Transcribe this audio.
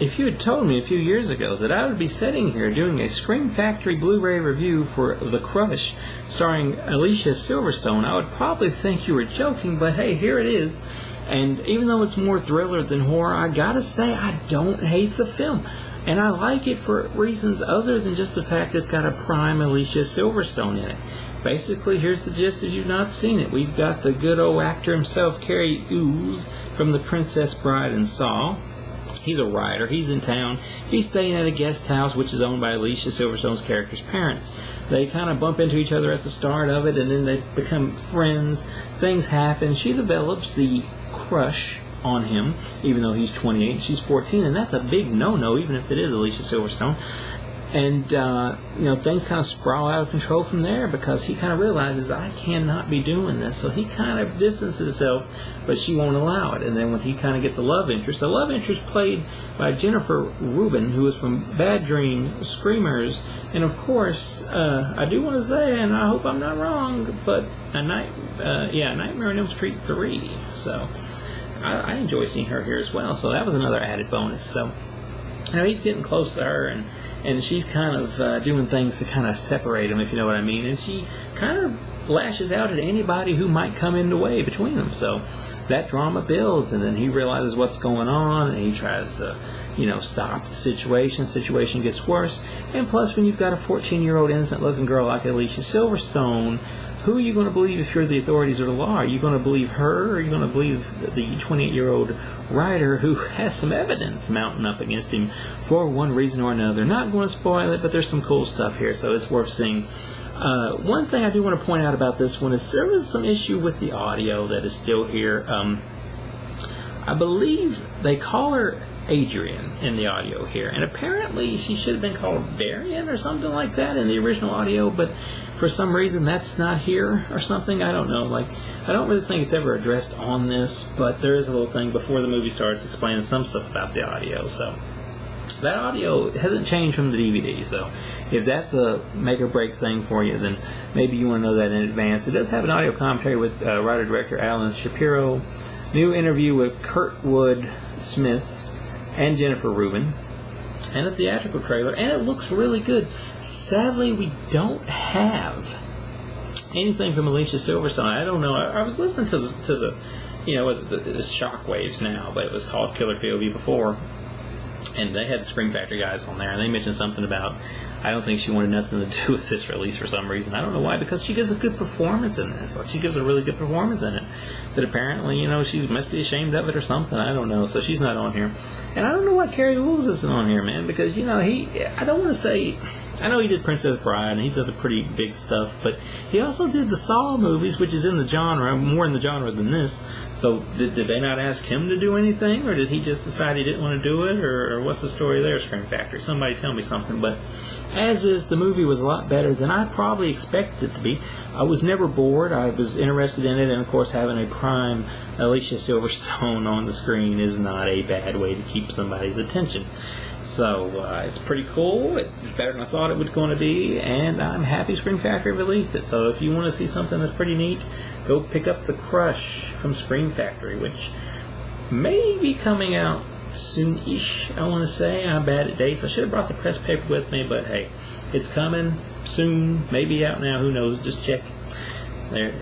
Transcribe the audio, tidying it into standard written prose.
if you had told me a few years ago that I would be sitting here doing a Scream Factory Blu-ray review for The Crush starring Alicia Silverstone, I would probably think you were joking, but hey, here it is. And even though it's more thriller than horror, I gotta say, I don't hate the film. And I like it for reasons other than just the fact it's got a prime Alicia Silverstone in it. Basically, here's the gist if you've not seen it. We've got the good old actor himself, Cary Elwes, from The Princess Bride and Saw. He's a writer. He's in town. He's staying at a guest house, which is owned by Alicia Silverstone's character's parents. They kind of bump into each other at the start of it, and then they become friends. Things happen. She develops the crush on him, even though he's 28 and she's 14, and that's a big no-no, even if it is Alicia Silverstone. And, things kind of sprawl out of control from there because he kind of realizes, I cannot be doing this. So he kind of distances himself, but she won't allow it. And then when he kind of gets a love interest, the love interest played by Jennifer Rubin, who is from Bad Dream, Screamers, and of course, I do want to say, and I hope I'm not wrong, but Nightmare on Elm Street 3. So I enjoy seeing her here as well. So that was another added bonus. So he's getting close to her, and she's kind of doing things to kind of separate them, if you know what I mean. And she kind of lashes out at anybody who might come in the way between them. So that drama builds, and then he realizes what's going on, and he tries to, stop the situation. Situation gets worse. And plus, when you've got a 14-year-old innocent-looking girl like Alicia Silverstone, who are you going to believe if you're the authorities or the law? Are you going to believe her, or are you going to believe the 28-year-old writer who has some evidence mounting up against him for one reason or another? Not going to spoil it, but there's some cool stuff here, so it's worth seeing. One thing I do want to point out about this one is there was some issue with the audio that is still here. I believe they call her Adrian in the audio here, and apparently she should have been called Varian or something like that in the original audio, but for some reason that's not here or something. I don't know. I don't really think it's ever addressed on this, but there is a little thing before the movie starts explaining some stuff about the audio. So that audio hasn't changed from the DVD. So if that's a make or break thing for you, then maybe you want to know that in advance. It does have an audio commentary with writer-director Alan Shapiro, new interview with Kurtwood Smith and Jennifer Rubin, and a theatrical trailer, and it looks really good. Sadly, we don't have anything from Alicia Silverstone. I don't know. I was listening to the Shockwaves now, but it was called Killer POV before, and they had the Scream Factory guys on there, and they mentioned something about, I don't think she wanted nothing to do with this release for some reason. I don't know why, because she gives a good performance in this. She gives a really good performance in it. But apparently, she must be ashamed of it or something. I don't know. So she's not on here. And I don't know why Cary Elwes isn't on here, man, because, I don't want to say, I know he did Princess Bride, and he does a pretty big stuff, but he also did the Saw movies, which is in the genre, more in the genre than this. So did they not ask him to do anything, or did he just decide he didn't want to do it, or what's the story there, Scream Factory? Somebody tell me something. But as is, the movie was a lot better than I probably expected it to be. I was never bored. I was interested in it, and of course having a prime Alicia Silverstone on the screen is not a bad way to keep somebody's attention. So it's pretty cool. It's better than I thought it was going to be, and I'm happy Scream Factory released it. So if you want to see something that's pretty neat, go pick up The Crush from Scream Factory, which may be coming out soon-ish, I want to say. I'm bad at dates. I should have brought the press paper with me, but hey, it's coming soon, maybe out now, who knows, just check. There,